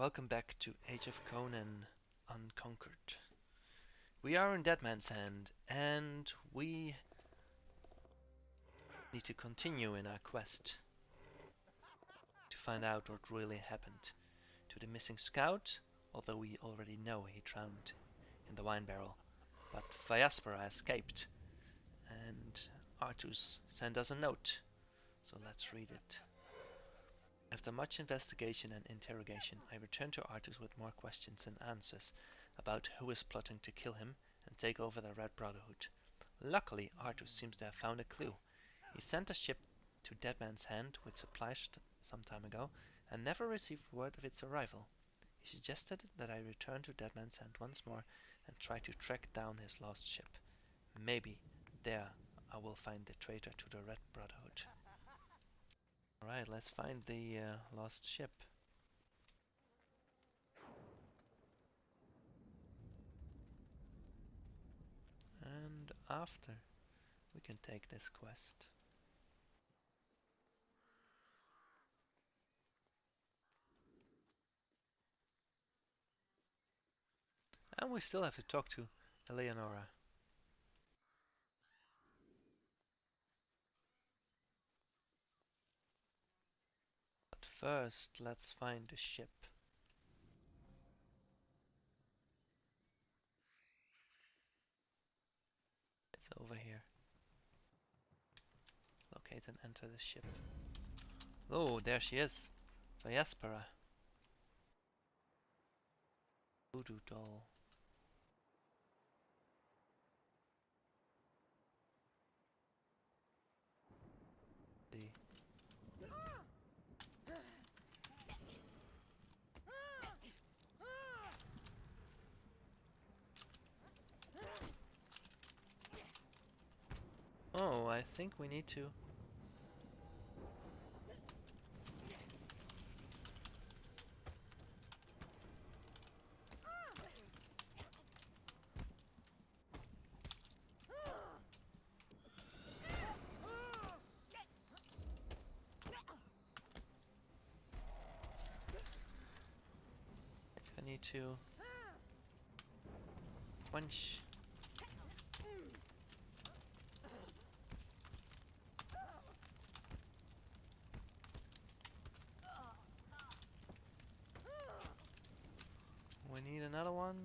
Welcome back to Age of Conan Unconquered. We are in Dead Man's Hand and we need to continue in our quest to find out what really happened to the missing scout, although we already know he drowned in the wine barrel. But Vyaspera escaped and Artus sent us a note, so let's read it. After much investigation and interrogation, I return to Artus with more questions and answers about who is plotting to kill him and take over the Red Brotherhood. Luckily, Artus seems to have found a clue. He sent a ship to Dead Man's Hand with supplies some time ago and never received word of its arrival. He suggested that I return to Dead Man's Hand once more and try to track down his lost ship. Maybe there I will find the traitor to the Red Brotherhood. Alright, let's find the lost ship. And after, we can take this quest. And we still have to talk to Eleonora. But first, let's find the ship. It's over here. Locate and enter the ship. Oh, there she is. Vyaspera. Voodoo doll. The Oh, I think we need to. I need to quench. We need another one.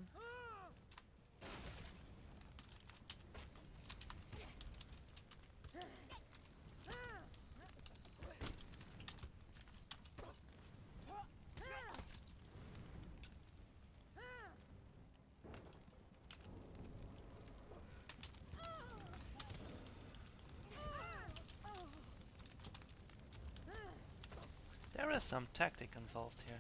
There is some tactic involved here.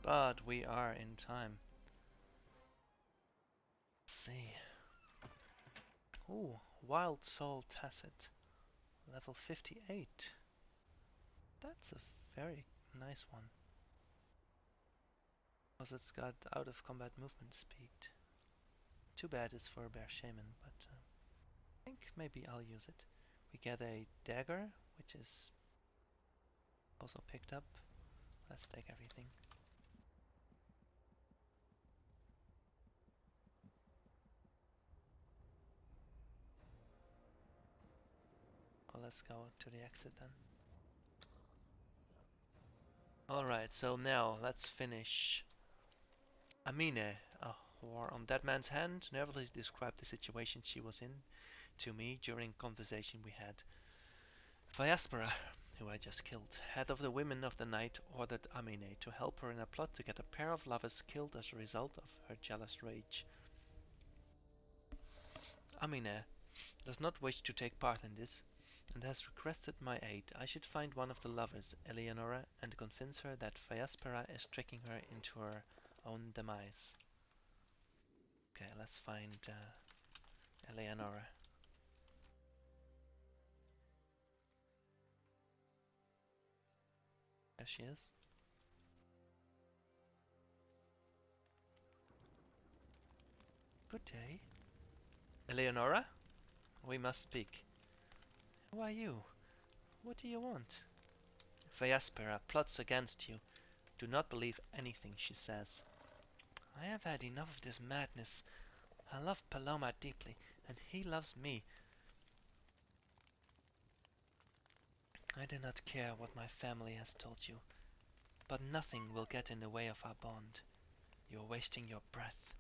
But we are in time. Let's see. Ooh, Wild Soul Tacit. Level 58. That's a very nice one. Because it's got out of combat movement speed. Too bad it's for a bear shaman, but I think maybe I'll use it. We get a dagger, which is also picked up. Let's take everything. Well, let's go to the exit then. Alright, so now let's finish. Amine, a whore on Dead Man's Hand, nervously described the situation she was in to me during conversation we had. Vyaspera, who I just killed, head of the Women of the Night, ordered Amine to help her in a plot to get a pair of lovers killed as a result of her jealous rage. Amine does not wish to take part in this, and has requested my aid. I should find one of the lovers, Eleonora, and convince her that Vyaspera is tricking her into her own demise. Okay, let's find Eleonora. There she is. Good day. Eleonora? We must speak. Who are you? What do you want? Vyaspera plots against you. Do not believe anything she says. I have had enough of this madness. I love Paloma deeply, and he loves me. I do not care what my family has told you, but nothing will get in the way of our bond. You are wasting your breath.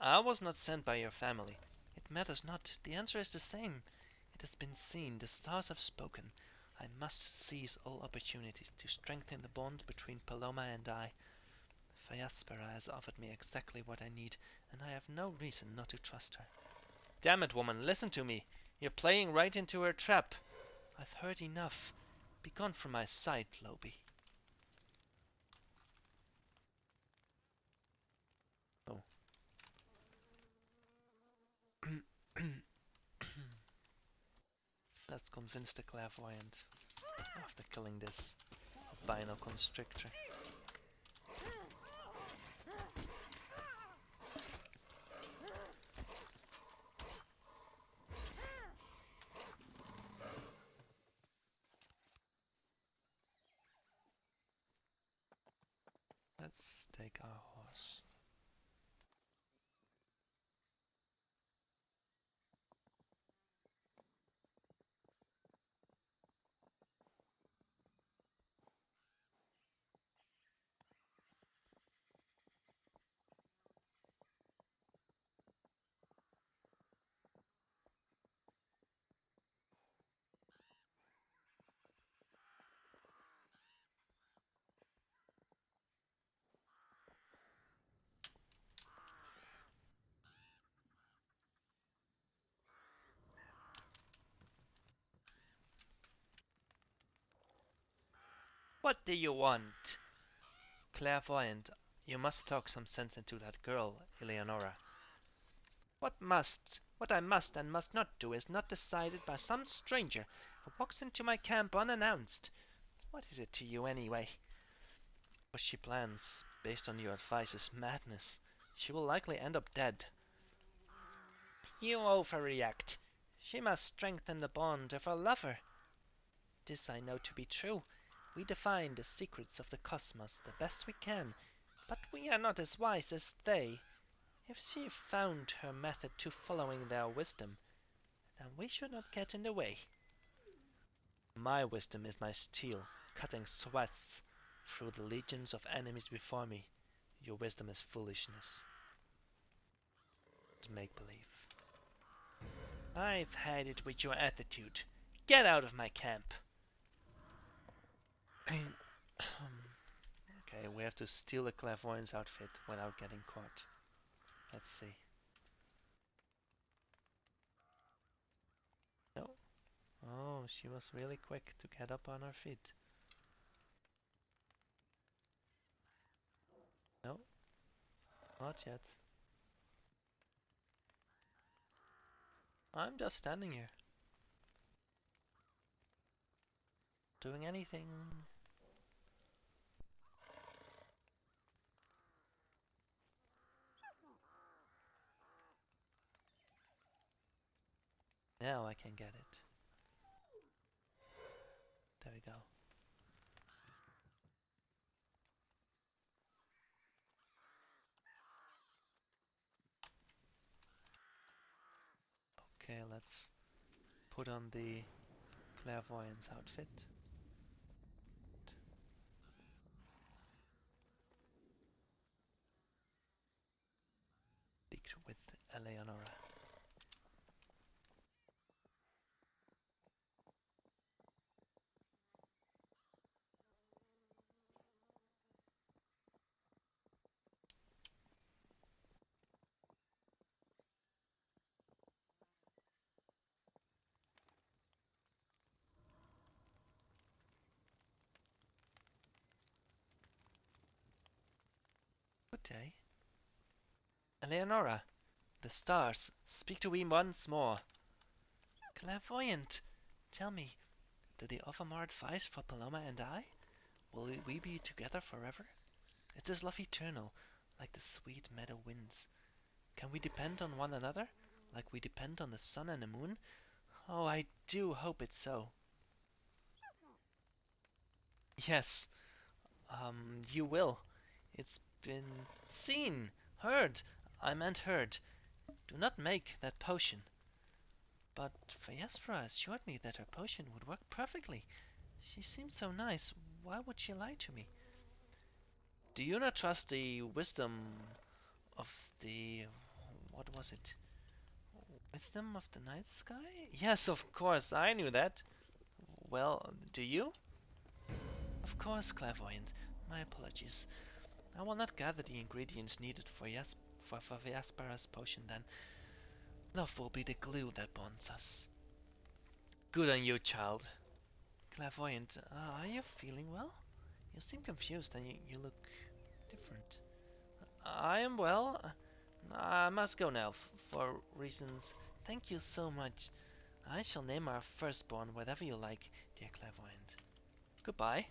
I was not sent by your family. It matters not. The answer is the same. It has been seen. The stars have spoken. I must seize all opportunities to strengthen the bond between Paloma and I. Vyaspera has offered me exactly what I need, and I have no reason not to trust her. Damn it, woman, listen to me. You're playing right into her trap. I've heard enough. Be gone from my sight, Lobi. Oh. Let's convince the clairvoyant after killing this albino constrictor. Let's take our horse. What do you want? Clairvoyant, you must talk some sense into that girl, Eleonora. What I must and must not do is not decided by some stranger who walks into my camp unannounced. What is it to you anyway? What she plans, based on your advice, is madness. She will likely end up dead. You overreact. She must strengthen the bond of her lover. This I know to be true. We define the secrets of the cosmos the best we can, but we are not as wise as they. If she found her method to following their wisdom, then we should not get in the way. My wisdom is my steel, cutting swaths through the legions of enemies before me. Your wisdom is foolishness. It's make-believe. I've had it with your attitude. Get out of my camp. Okay, we have to steal the clairvoyant's outfit without getting caught. Let's see. No. Oh, she was really quick to get up on her feet. No, not yet. I'm just standing here. Doing anything. Now I can get it. There we go. Okay, let's put on the clairvoyant's outfit. Speak with Eleonora. Good day. Eleonora, the stars, speak to me once more. Clairvoyant, tell me, do they offer more advice for Paloma and I? Will we be together forever? Is this love eternal, like the sweet meadow winds? Can we depend on one another, Like we depend on the sun and the moon? Oh, I do hope it's so. Yes, you will. It's been seen, heard. I meant heard. Do not make that potion. But Phaestra assured me that her potion would work perfectly. She seemed so nice. Why would she lie to me? Do you not trust the wisdom of the... what was it? Wisdom of the night sky? Yes, of course, I knew that. Well, do you? Of course, clairvoyant. My apologies. I will not gather the ingredients needed for Yaspera's potion then. Love will be the glue that bonds us. Good on you, child. Clairvoyant, are you feeling well? You seem confused and you look different. I am well. I must go now for reasons. Thank you so much. I shall name our firstborn whatever you like, dear clairvoyant. Goodbye.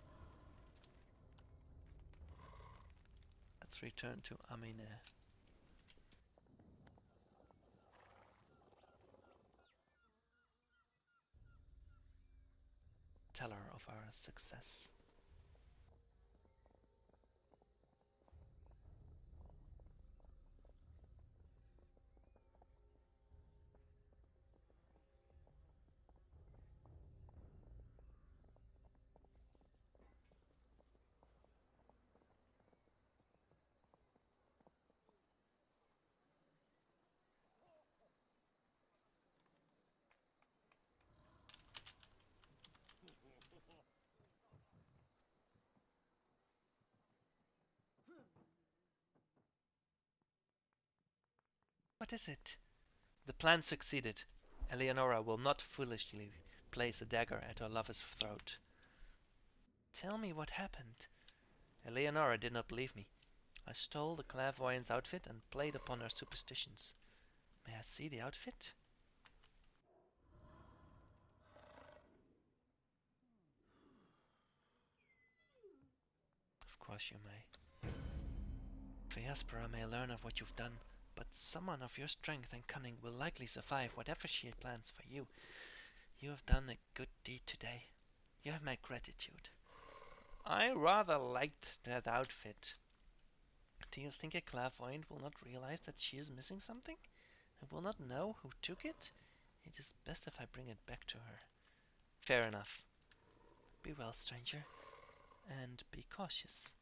Let's return to Amine. Tell her of our success. What is it? The plan succeeded. Eleonora will not foolishly place a dagger at her lover's throat. Tell me what happened. Eleonora did not believe me. I stole the clairvoyant's outfit and played upon her superstitions. May I see the outfit? Of course you may. Phaespera may learn of what you've done, but someone of your strength and cunning will likely survive whatever she plans for you. You have done a good deed today. You have my gratitude. I rather liked that outfit. Do you think a clairvoyant will not realize that she is missing something? And will not know who took it? It is best if I bring it back to her. Fair enough. Be well, stranger, and be cautious.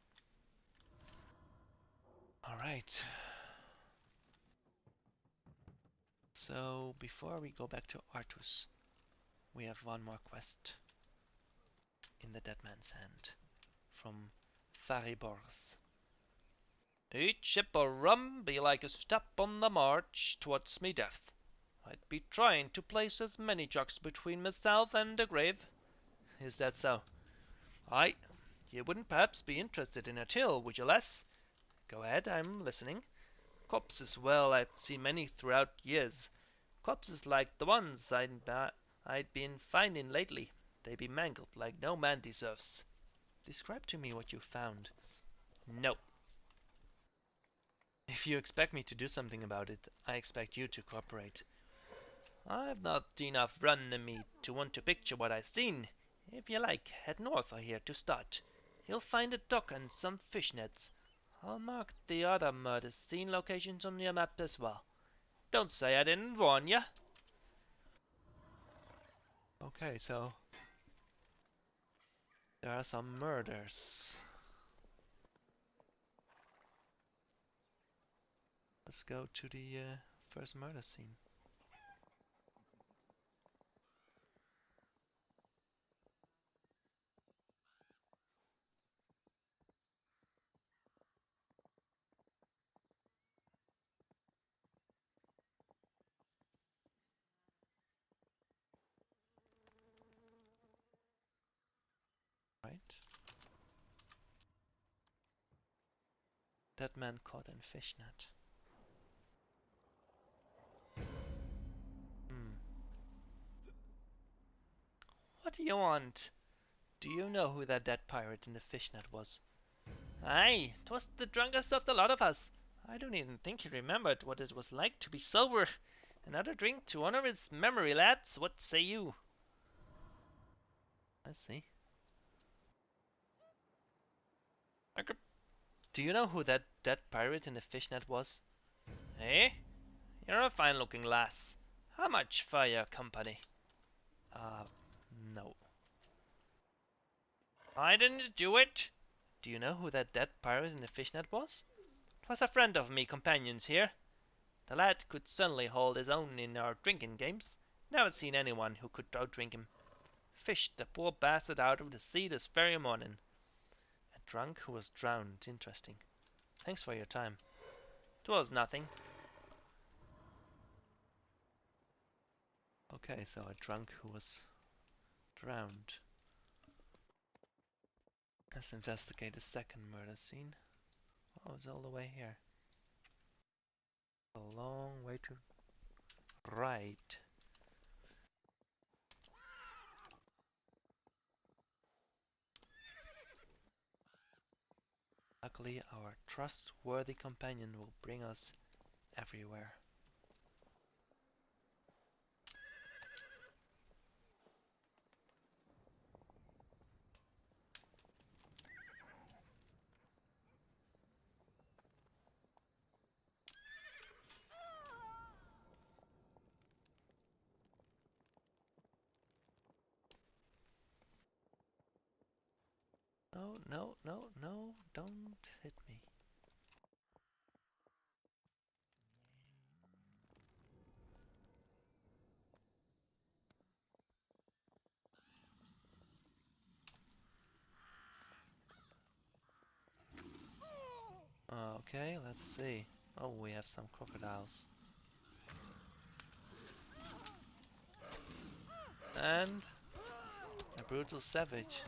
Alright. So, before we go back to Artus, we have one more quest in the Dead Man's Hand from Faribors. Each sip of rum be like a step on the march towards me death. I'd be trying to place as many jugs between myself and the grave. Is that so? Aye. You wouldn't perhaps be interested in a tale, would you, lass? Go ahead, I'm listening. Corpses, well, I've seen many throughout years. Corpses like the ones I'd been finding lately. They be mangled like no man deserves. Describe to me what you found. No. If you expect me to do something about it, I expect you to cooperate. I've not enough run in me to want to picture what I've seen. If you like, head north of here to start. You'll find a dock and some fish nets. I'll mark the other murder scene locations on your map as well. Don't say I didn't warn ya. Okay, so there are some murders. Let's go to the first murder scene. Right? That man caught in fishnet. Hmm. What do you want? Do you know who that dead pirate in the fishnet was? Aye, 'twas the drunkest of the lot of us. I don't even think he remembered what it was like to be sober. Another drink to honor its memory, lads. What say you? I see. Do you know who that dead pirate in the fishnet was? Eh? You're a fine-looking lass. How much for your company? No. I didn't do it. Do you know who that dead pirate in the fishnet was? 'Twas a friend of me companions here. The lad could certainly hold his own in our drinking games. Never seen anyone who could outdrink him. Fished the poor bastard out of the sea this very morning. A drunk who was drowned. Interesting. Thanks for your time. 'Twas nothing. Okay, so a drunk who was drowned. Let's investigate the second murder scene. Oh, it's all the way here. A long way to right. Luckily, our trustworthy companion will bring us everywhere. No, no, no, no, don't hit me. Okay, let's see. Oh, we have some crocodiles. And a brutal savage.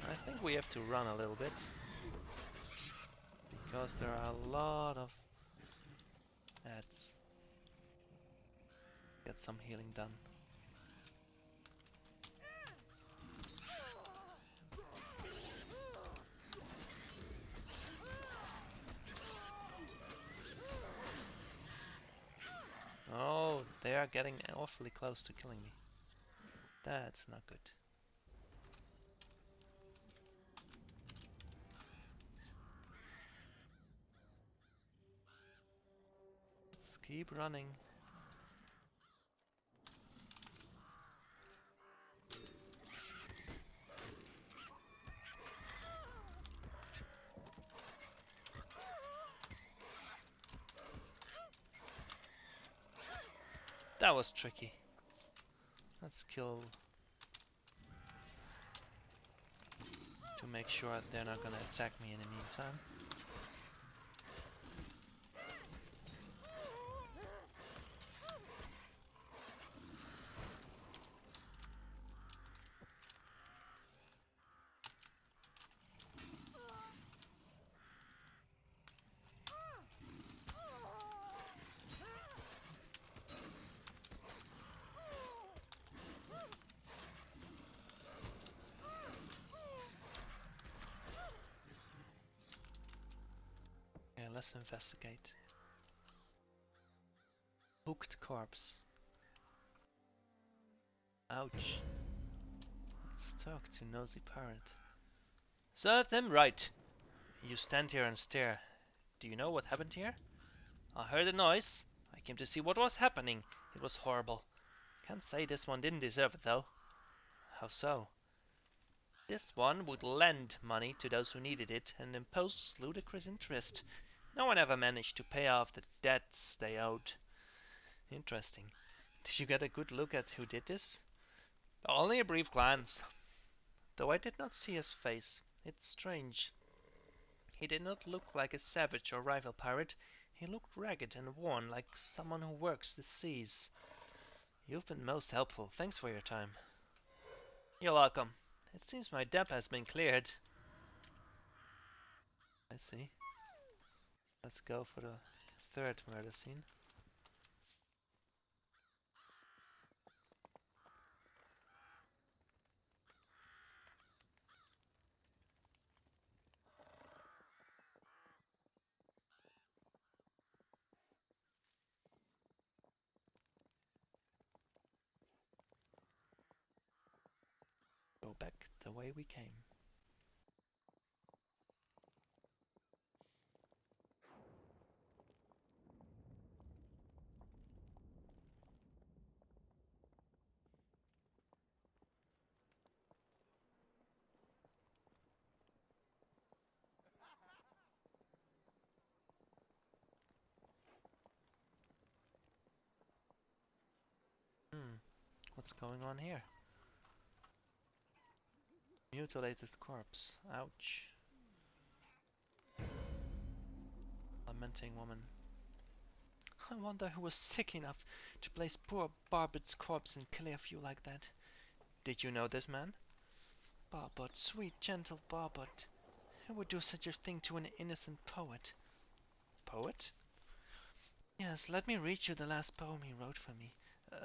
I think we have to run a little bit, because there are a lot of ads. Get some healing done. Oh, they are getting awfully close to killing me. That's not good. Let's keep running. That was tricky. Let's kill to make sure they're not gonna attack me in the meantime. Okay, let's investigate. Hooked corpse. Ouch. Let's talk to nosy pirate. Serve them right. You stand here and stare. Do you know what happened here? I heard a noise. I came to see what was happening. It was horrible. Can't say this one didn't deserve it though. How so? This one would lend money to those who needed it and impose ludicrous interest. No one ever managed to pay off the debts they owed. Interesting. Did you get a good look at who did this? Only a brief glance, though I did not see his face. It's strange. He did not look like a savage or rival pirate. He looked ragged and worn, like someone who works the seas. You've been most helpful. Thanks for your time. You're welcome. It seems my debt has been cleared. I see. Let's go for the third murder scene. back the way we came. What's going on here? Mutilated corpse. Ouch. Lamenting woman. I wonder who was sick enough to place poor Barbott's corpse and kill a few like that. Did you know this man? Barbot, sweet, gentle Barbot. Who would do such a thing to an innocent poet? Poet? Yes, let me read you the last poem he wrote for me.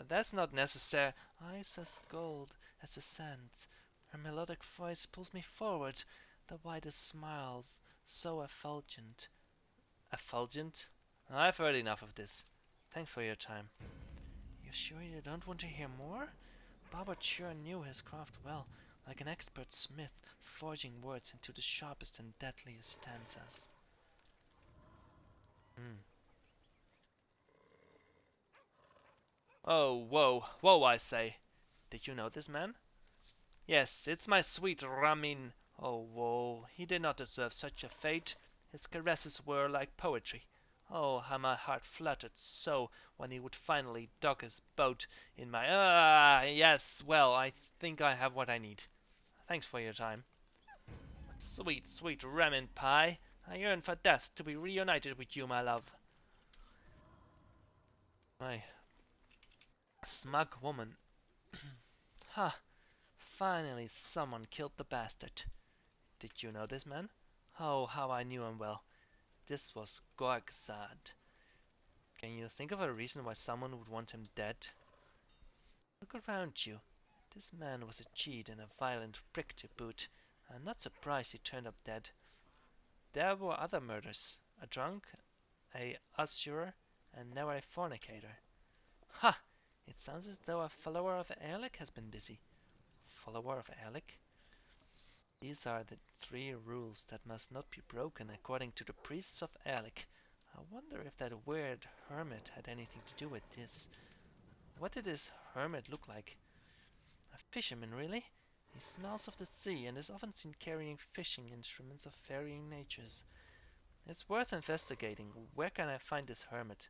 That's not necessary. Eyes as gold as the sands. Her melodic voice pulls me forward. The widest smiles, so effulgent. Effulgent? I've heard enough of this. Thanks for your time. You sure you don't want to hear more? Barbot sure knew his craft well, like an expert smith, forging words into the sharpest and deadliest stanzas. Hmm. Oh, whoa, whoa, I say. Did you know this man? Yes, it's my sweet Ramin. Oh, whoa, he did not deserve such a fate. His caresses were like poetry. Oh, how my heart fluttered so when he would finally dock his boat in my... yes, well, I think I have what I need. Thanks for your time. Sweet, sweet Ramin pie. I yearn for death to be reunited with you, my love. My smug woman. Ha! Finally someone killed the bastard. Did you know this man? Oh, how I knew him well. This was Gorgsad. Can you think of a reason why someone would want him dead? Look around you. This man was a cheat and a violent prick to boot. I'm not surprised he turned up dead. There were other murders. A drunk, a usurer, and now a fornicator. Ha! It sounds as though a follower of Erlich has been busy. Follower of Erlich? These are the 3 rules that must not be broken according to the priests of Erlich. I wonder if that weird hermit had anything to do with this. What did this hermit look like? A fisherman, really? He smells of the sea and is often seen carrying fishing instruments of varying natures. It's worth investigating. Where can I find this hermit?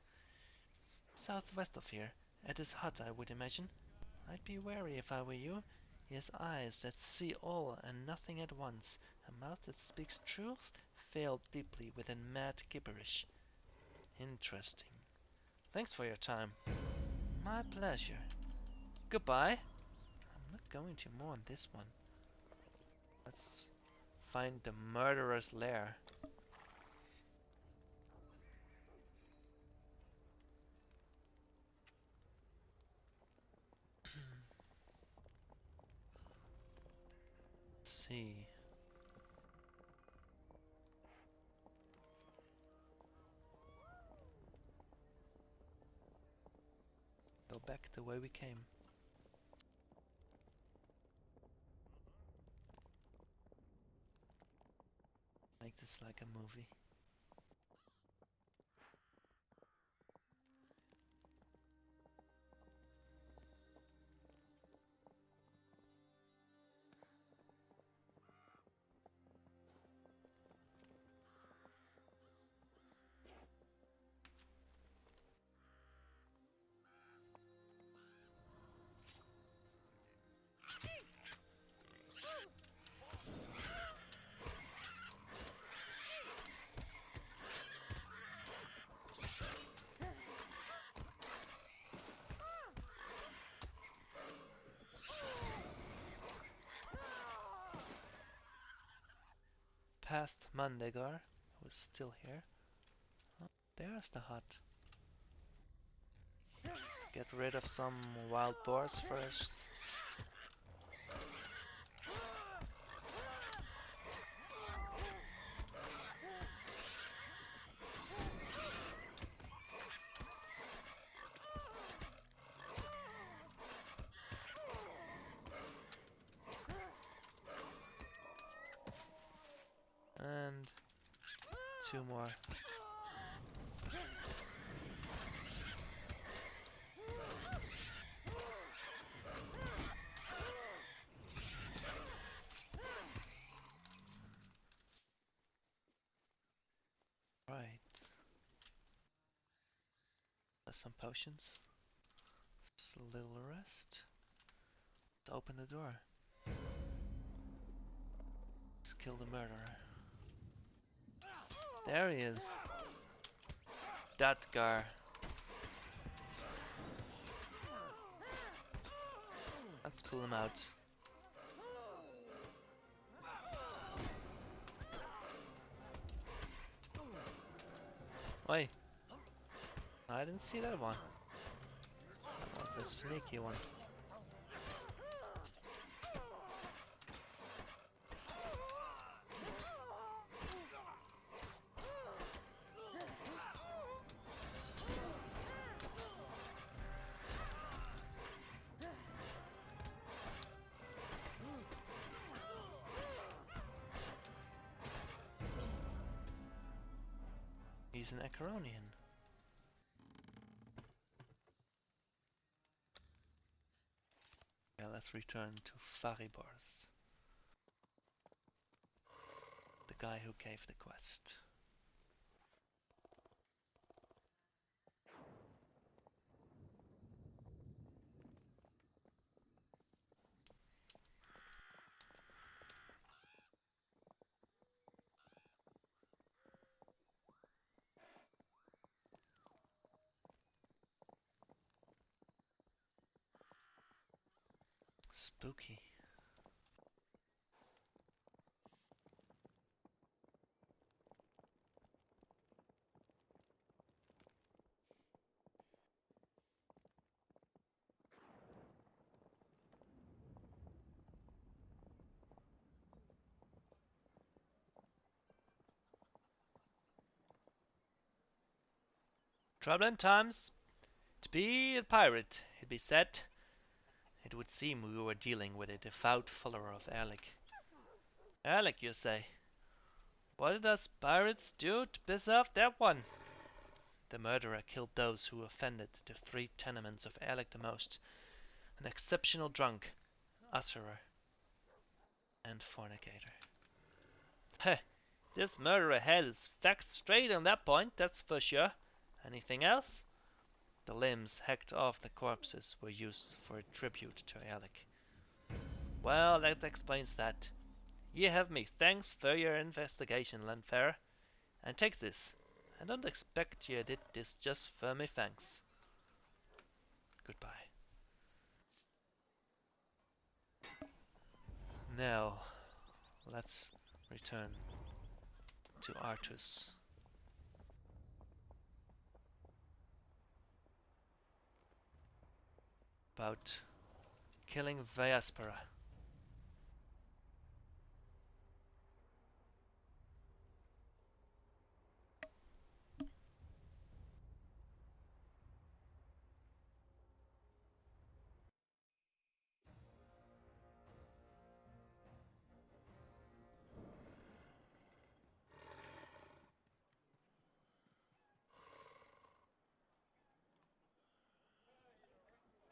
Southwest of here. At his hut, I would imagine. I'd be wary if I were you. He has eyes that see all and nothing at once, a mouth that speaks truth, veiled deeply within mad gibberish. Interesting. Thanks for your time. My pleasure. Goodbye. I'm not going to more on this one. Let's find the murderer's lair. Let's see. Go back the way we came. Make this like a movie. Past Mandegar, who is still here. Oh, there's the hut. Get rid of some wild boars first. And 2 more. Right. There's some potions. Just a little rest. Let's open the door. Let's kill the murderer. There he is. That guy. Let's pull him out. Wait. I didn't see that one. That was a sneaky one. He's an Acaronian. Yeah, let's return to Faribors, the guy who gave the quest. Spooky. Troubling times. To be a pirate, it be said. It would seem we were dealing with a devout follower of Erlik. Erlik, you say? What did us pirates do to piss off that one? The murderer killed those who offended the 3 tenements of Erlik the most. An exceptional drunk, usurer, and fornicator. Heh, this murderer had his facts straight on that point, that's for sure. Anything else? The limbs hacked off the corpses were used for a tribute to Erlik. Well, that explains that. Ye have me thanks for your investigation, Landfarer. And take this. I don't expect ye did this just for me thanks. Goodbye. Now, let's return to Artus. About killing Vajaspera.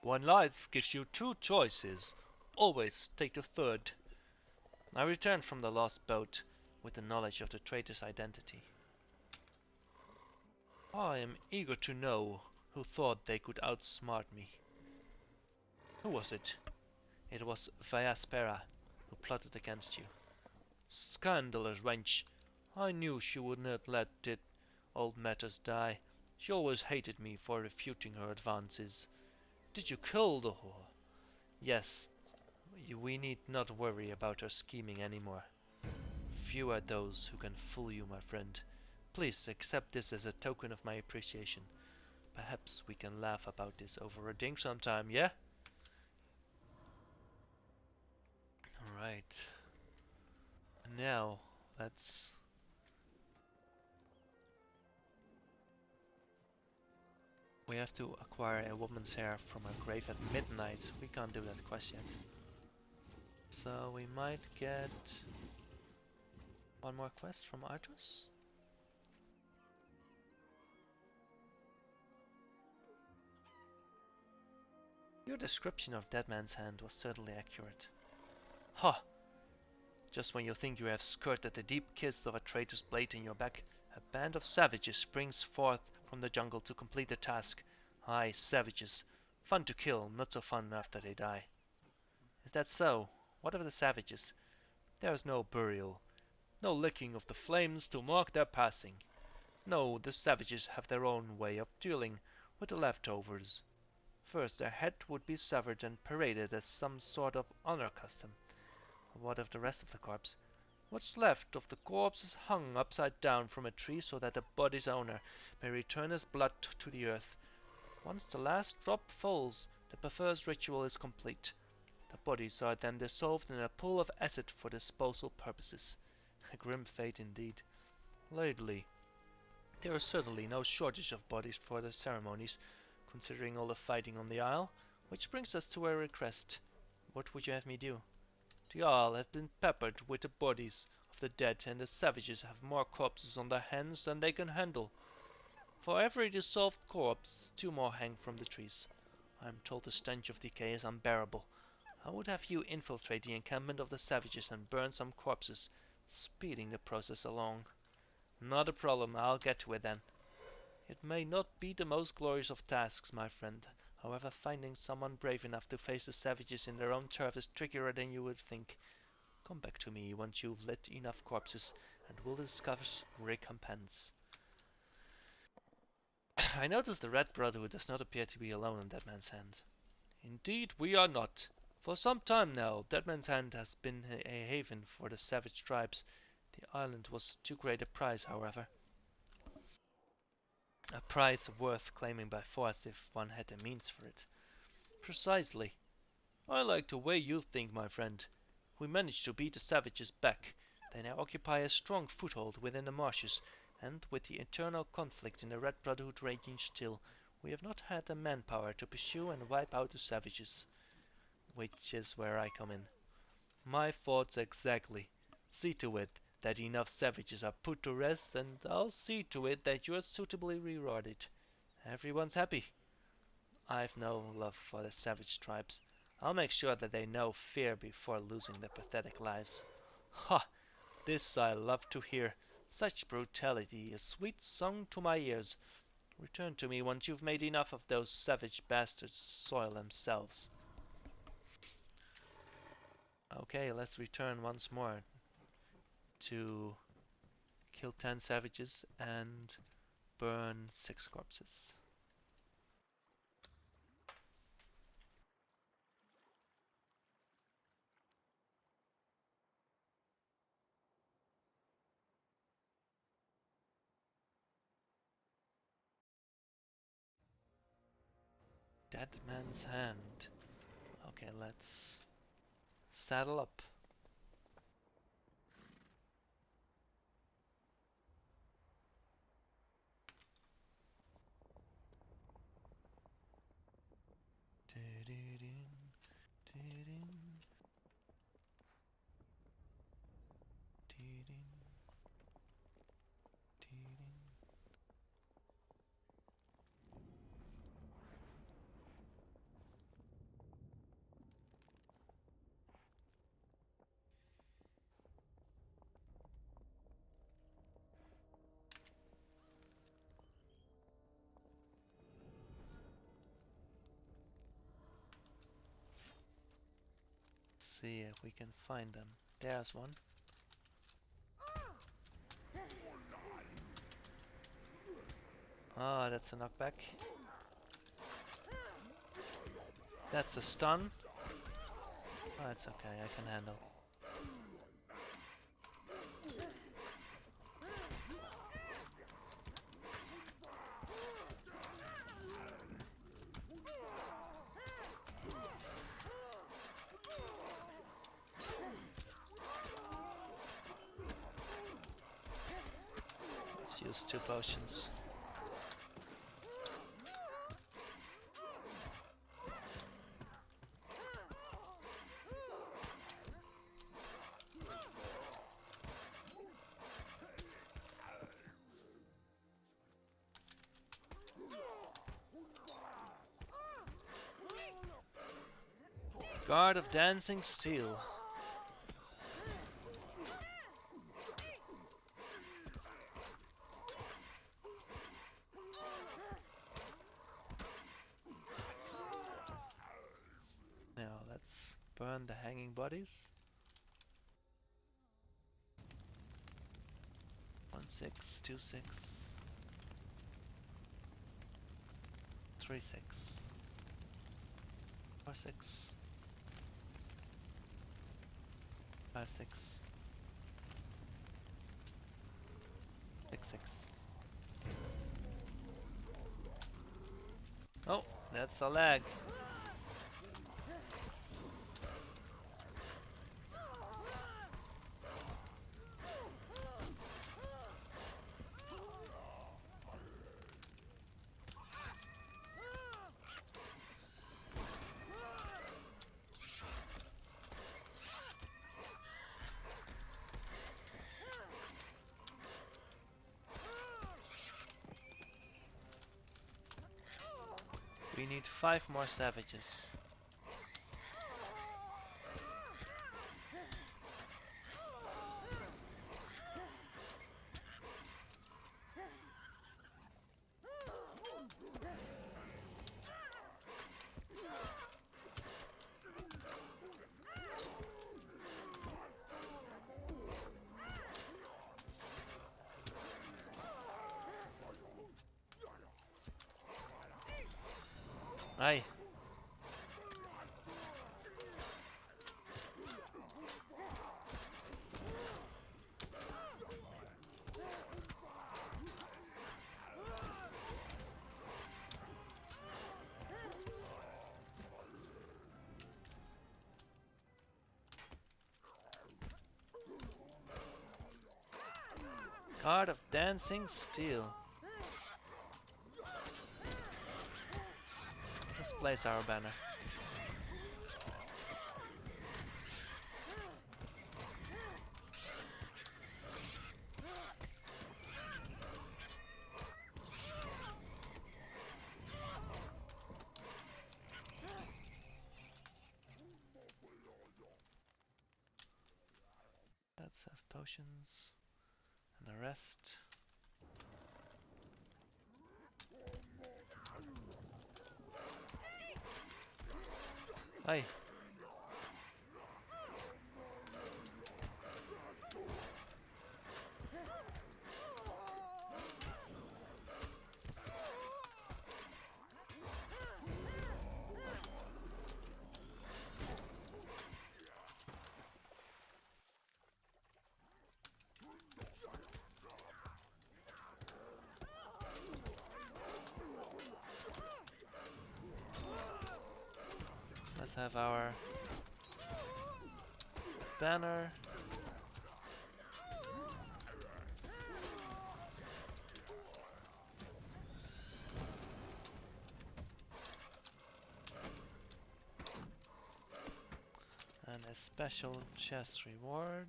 One life gives you 2 choices. Always take the third. I returned from the lost boat with the knowledge of the traitor's identity. I am eager to know who thought they could outsmart me. Who was it? It was Vajaspera who plotted against you. Scandalous wench! I knew she would not let it old matters die. She always hated me for refuting her advances. Did you kill the whore? Yes. We need not worry about her scheming anymore. Few are those who can fool you, my friend. Please accept this as a token of my appreciation. Perhaps we can laugh about this over a drink sometime, yeah? Alright. Now, let's... We have to acquire a woman's hair from her grave at midnight. We can't do that quest yet. So we might get One more quest from Artus. Your description of Dead Man's Hand was certainly accurate. Ha! Just when you think you have skirted the deep kiss of a traitor's blade in your back, a band of savages springs forth from the jungle to complete the task. Aye, savages. Fun to kill, not so fun after they die. Is that so? What of the savages? There is no burial, no licking of the flames to mark their passing. No, the savages have their own way of dealing with the leftovers. First their head would be severed and paraded as some sort of honor custom. What of the rest of the corpse? What's left of the corpse is hung upside down from a tree so that the body's owner may return his blood to the earth. Once the last drop falls, the perverse ritual is complete. The bodies are then dissolved in a pool of acid for disposal purposes. A grim fate indeed. Lately, there is certainly no shortage of bodies for the ceremonies, considering all the fighting on the isle, which brings us to a request. What would you have me do? The isle has been peppered with the bodies of the dead, and the savages have more corpses on their hands than they can handle. For every dissolved corpse, 2 more hang from the trees. I am told the stench of decay is unbearable. I would have you infiltrate the encampment of the savages and burn some corpses, speeding the process along. Not a problem, I'll get to it then. It may not be the most glorious of tasks, my friend. However, finding someone brave enough to face the savages in their own turf is trickier than you would think. Come back to me once you've lit enough corpses, and we'll discuss recompense. I notice the Red Brotherhood does not appear to be alone in Dead Man's Hand. Indeed, we are not. For some time now, Dead Man's Hand has been a haven for the savage tribes. The island was too great a prize, however. A prize worth claiming by force if one had the means for it. Precisely. I like the way you think, my friend. We managed to beat the savages back. They now occupy a strong foothold within the marshes, and with the internal conflict in the Red Brotherhood raging still, we have not had the manpower to pursue and wipe out the savages. Which is where I come in. My thoughts exactly. See to it that enough savages are put to rest, and I'll see to it that you are suitably rewarded. Everyone's happy. I've no love for the savage tribes. I'll make sure that they know fear before losing their pathetic lives. Ha! This I love to hear. Such brutality, a sweet song to my ears. Return to me once you've made enough of those savage bastards soil themselves. Okay, let's return once more to kill 10 savages and burn 6 corpses. Dead Man's Hand. Okay, let's saddle up. See if we can find them. There's one. Ah, that's a knockback. That's a stun. Oh, it's okay, I can handle. Let's use 2 potions. Guard of Dancing Steel. Now let's burn the hanging bodies. 1626 36 46 56 66. Oh, that's a lag. We need 5 more savages. Aye. Guard of Dancing Steel. Let's place our banner. Let's have potions and a rest. Aye. Let's have our banner. And a special chest reward.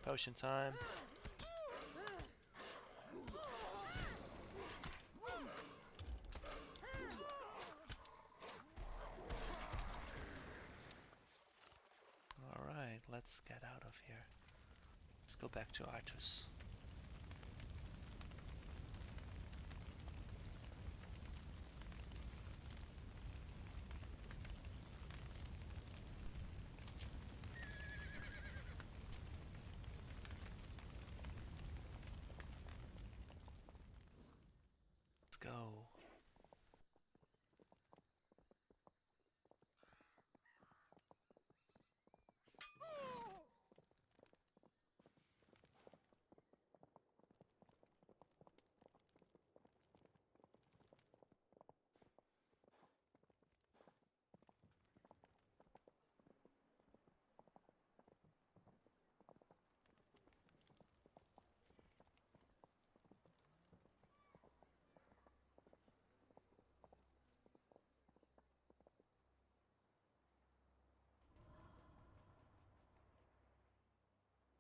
Potion time. Alright, let's get out of here. Let's go back to Artus. Let's go.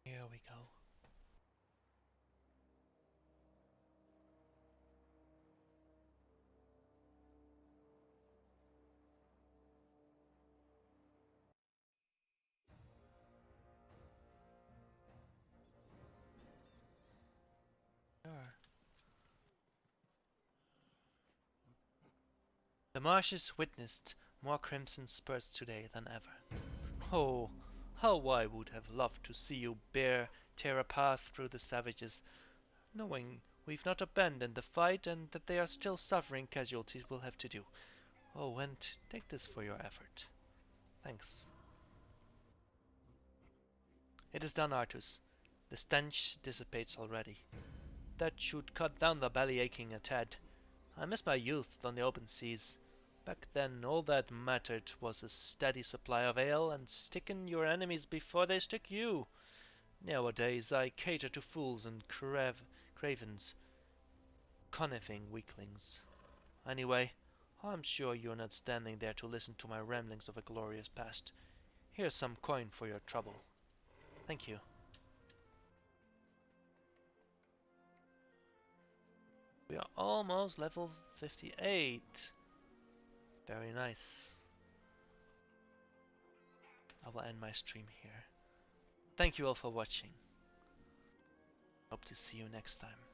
Here we go. The marshes witnessed more crimson spurts today than ever. Oh, how I would have loved to see you tear a path through the savages, knowing we've not abandoned the fight and that they are still suffering casualties we'll have to do. Oh, and take this for your effort. Thanks. It is done, Artus. The stench dissipates already. That should cut down the belly aching a tad. I miss my youth on the open seas. Back then all that mattered was a steady supply of ale and sticking your enemies before they stick you. Nowadays I cater to fools and cravens, conniving weaklings. Anyway, I'm sure you're not standing there to listen to my ramblings of a glorious past. Here's some coin for your trouble. Thank you. We are almost level 58. Very nice. I will end my stream here. Thank you all for watching. Hope to see you next time.